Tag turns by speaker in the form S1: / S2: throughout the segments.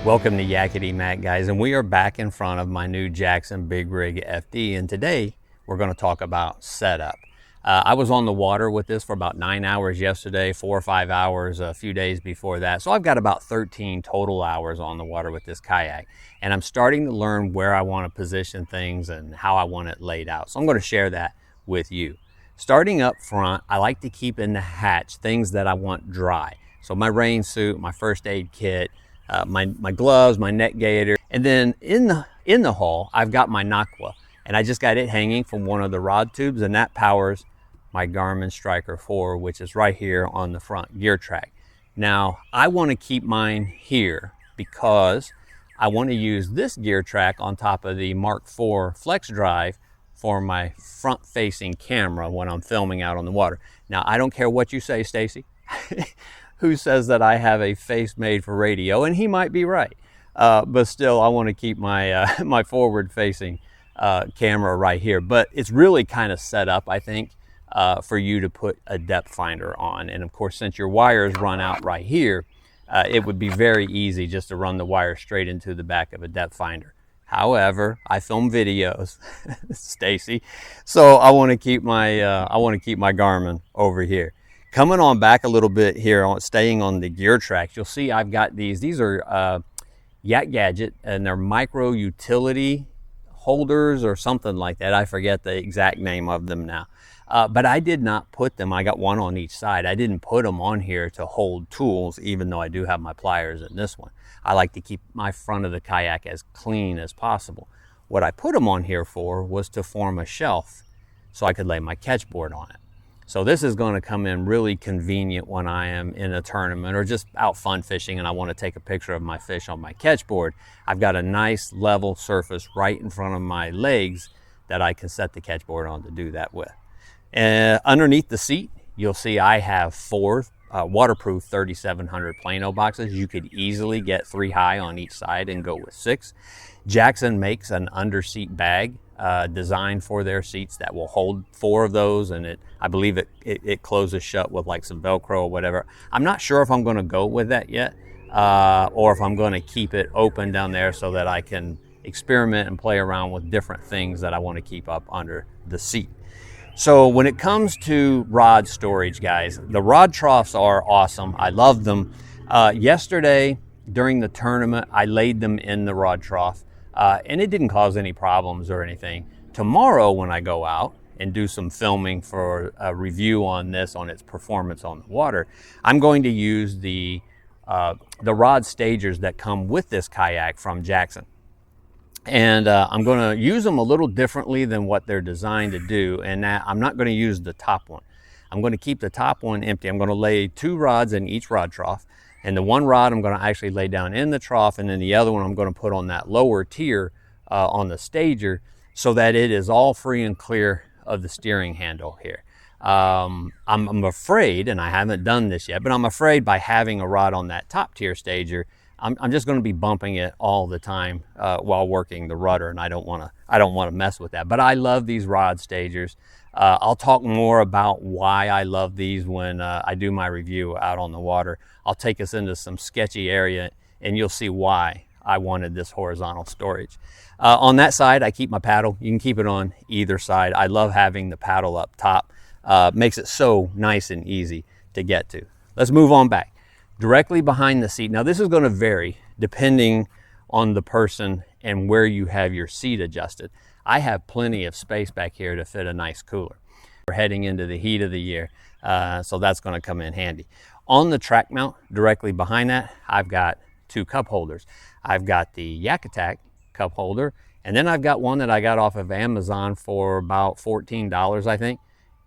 S1: Welcome to Yakkitty Mack, guys, and we are back in front of my new Jackson Big Rig FD, and today we're going to talk about setup. I was on the water with this for about 9 hours yesterday, 4 or 5 hours a few days before that, so I've got about 13 total hours on the water with this kayak, and I'm starting to learn where I want to position things and how I want it laid out, so I'm going to share that with you. Starting up front, I like to keep in the hatch things that I want dry. So my rain suit, my first aid kit, my gloves, my neck gaiter, and then in the hull, I've got my Nakwa, and I just got it hanging from one of the rod tubes, and that powers my Garmin Striker 4, which is right here on the front geartrack. Now, I want to keep mine here because I want to use this geartrack on top of the Mark IV Flex Drive for my front-facing camera when I'm filming out on the water. Now, I don't care what you say, Stacy. Who says that I have a face made for radio, and he might be right. But still, I want to keep my, my forward-facing camera right here. But it's really kind of set up, I think, for you to put a depth finder on. And of course, since your wires run out right here, it would be very easy just to run the wire straight into the back of a depth finder. However, I film videos, Stacy, so I want to keep my Garmin over here. Coming on back a little bit here, staying on the geartrack, you'll see I've got these. These are Yak Gadget, and they're micro utility holders or something like that. I forget the exact name of them now. But I did not put them. I got one on each side. I didn't put them on here to hold tools, even though I do have my pliers in this one. I like to keep my front of the kayak as clean as possible. What I put them on here for was to form a shelf so I could lay my catchboard on it. So this is going to come in really convenient when I am in a tournament or just out fun fishing and I want to take a picture of my fish on my catchboard. I've got a nice level surface right in front of my legs that I can set the catchboard on to do that with. Underneath the seat, you'll see I have 4 waterproof 3700 Plano boxes. You could easily get 3 high on each side and go with 6. Jackson makes an under-seat bag designed for their seats that will hold 4 of those, and I believe it closes shut with like some Velcro or whatever. I'm not sure if I'm going to go with that yet, or if I'm going to keep it open down there so that I can experiment and play around with different things that I want to keep up under the seat. So when it comes to rod storage, guys, the rod troughs are awesome. I love them. Yesterday during the tournament, I laid them in the rod trough. And it didn't cause any problems or anything. Tomorrow when I go out and do some filming for a review on this, on its performance on the water, I'm going to use the rod stagers that come with this kayak from Jackson. And I'm going to use them a little differently than what they're designed to do. And I'm not going to use the top one. I'm going to keep the top one empty. I'm going to lay 2 rods in each rod trough. And the one rod I'm going to actually lay down in the trough, and then the other one I'm going to put on that lower tier on the stager so that it is all free and clear of the steering handle here. I'm afraid, and I haven't done this yet, but I'm afraid by having a rod on that top tier stager, I'm just going to be bumping it all the time while working the rudder, and I don't want to mess with that. But I love these rod stagers. I'll talk more about why I love these when I do my review out on the water. I'll take us into some sketchy area and you'll see why I wanted this horizontal storage. On that side, I keep my paddle. You can keep it on either side. I love having the paddle up top. Makes it so nice and easy to get to. Let's move on back. Directly behind the seat. Now this is going to vary depending on the person and where you have your seat adjusted. I have plenty of space back here to fit a nice cooler. We're heading into the heat of the year, so that's going to come in handy. On the track mount, directly behind that, I've got 2 cup holders. I've got the Yakkitty cup holder, and then I've got one that I got off of Amazon for about $14, I think.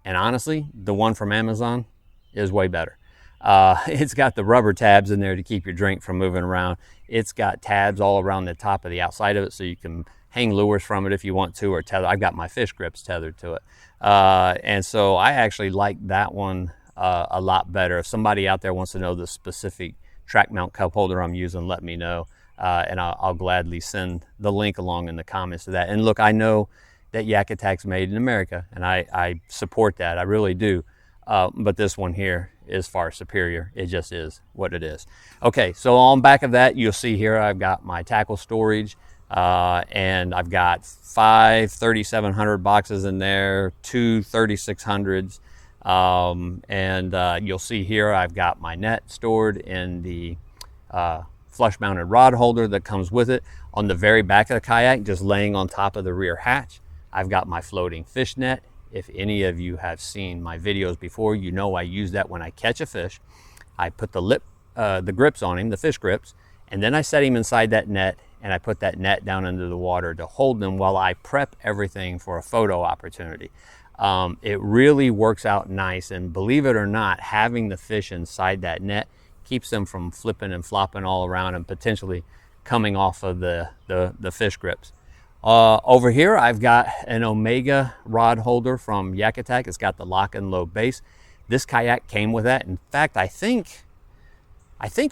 S1: And honestly, the one from Amazon is way better. It's got the rubber tabs in there to keep your drink from moving around. It's got tabs all around the top of the outside of it so you can hang lures from it if you want to, or tether. I've got my fish grips tethered to it. And so I actually like that one a lot better. If somebody out there wants to know the specific track mount cup holder I'm using, let me know. And I'll gladly send the link along in the comments to that. And look, I know that Yakkitty's made in America, and I support that. I really do. But this one here is far superior. It just is what it is. Okay, so on back of that, you'll see here I've got my tackle storage, and I've got 5 3700 boxes in there, 2 3600s, and you'll see here I've got my net stored in the flush mounted rod holder that comes with it. On the very back of the kayak, just laying on top of the rear hatch, I've got my floating fish net. If any of you have seen my videos before, you know I use that when I catch a fish. I put the grips on him, the fish grips, and then I set him inside that net, and I put that net down into the water to hold them while I prep everything for a photo opportunity. It really works out nice, and believe it or not, having the fish inside that net keeps them from flipping and flopping all around and potentially coming off of the fish grips. Over here, I've got an Omega rod holder from Yakkitty. It's got the lock and load base. This kayak came with that. In fact, I think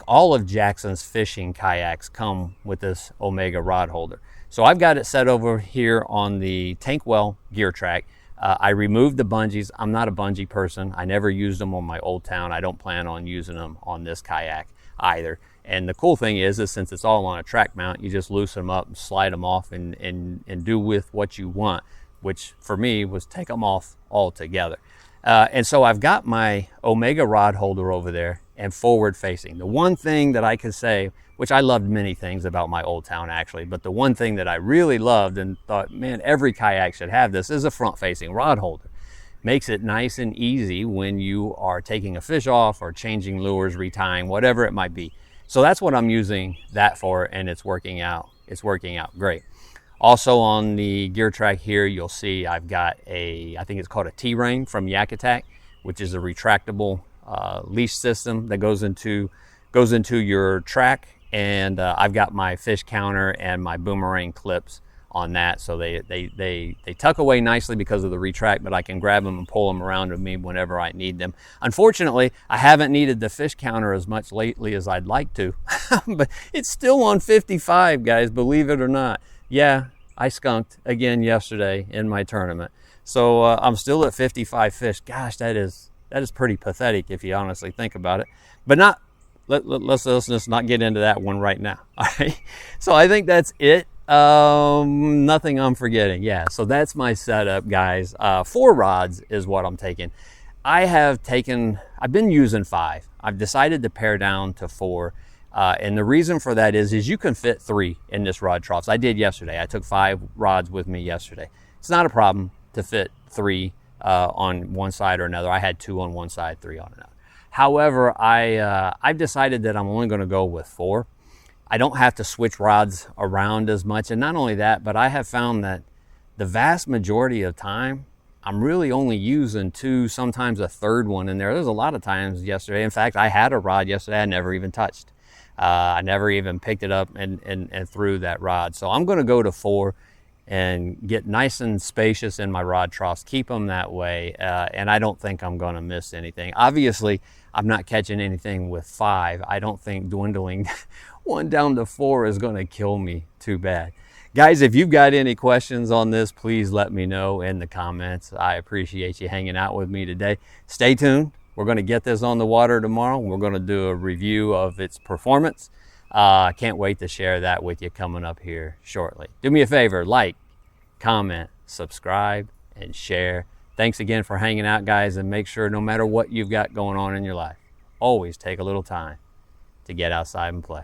S1: all of Jackson's fishing kayaks come with this Omega rod holder. So I've got it set over here on the Tankwell geartrack. I removed the bungees. I'm not a bungee person. I never used them on my Old Town. I don't plan on using them on this kayak either. And the cool thing is since it's all on a track mount, you just loosen them up and slide them off and do with what you want, which for me was take them off altogether. And so I've got my Omega rod holder over there and forward facing. The one thing that I could say, which I loved many things about my Old Town actually, but the one thing that I really loved and thought, man, every kayak should have this, is a front facing rod holder. Makes it nice and easy when you are taking a fish off or changing lures, retying, whatever it might be. So that's what I'm using that for, and it's working out. It's working out great. Also on the geartrack here, you'll see I've got I think it's called a T-Ring from Yakkitty, which is a retractable leash system that goes into your track, and I've got my fish counter and my boomerang clips on that, so they tuck away nicely because of the retract, but I can grab them and pull them around with me whenever I need them. Unfortunately, I haven't needed the fish counter as much lately as I'd like to, but it's still on 55, guys, believe it or not. Yeah, I skunked again yesterday in my tournament, so I'm still at 55 fish. Gosh, that is pretty pathetic if you honestly think about it, but not. Let's just not get into that one right now. All right, so I think that's it. Nothing I'm forgetting. Yeah, so that's my setup, guys. 4 rods is what I'm taking. I've been using 5. I've decided to pare down to 4. And the reason for that is you can fit 3 in this rod troughs. I did yesterday. I took 5 rods with me yesterday. It's not a problem to fit 3 on one side or another. I had 2 on one side, 3 on another. However, I've decided that I'm only going to go with 4. I don't have to switch rods around as much. And not only that, but I have found that the vast majority of time, I'm really only using 2, sometimes a third one in there. There's a lot of times yesterday. In fact, I had a rod yesterday I never even touched. I never even picked it up and threw that rod. So I'm going to go to 4 and get nice and spacious in my rod troughs, keep them that way, and I don't think I'm going to miss anything. Obviously, I'm not catching anything with 5. I don't think dwindling one down to 4 is going to kill me too bad. Guys, if you've got any questions on this, please let me know in the comments. I appreciate you hanging out with me today. Stay tuned. We're going to get this on the water tomorrow. We're going to do a review of its performance. Can't wait to share that with you coming up here shortly. Do me a favor, like, comment, subscribe, and share. Thanks again for hanging out, guys, and make sure no matter what you've got going on in your life, always take a little time to get outside and play.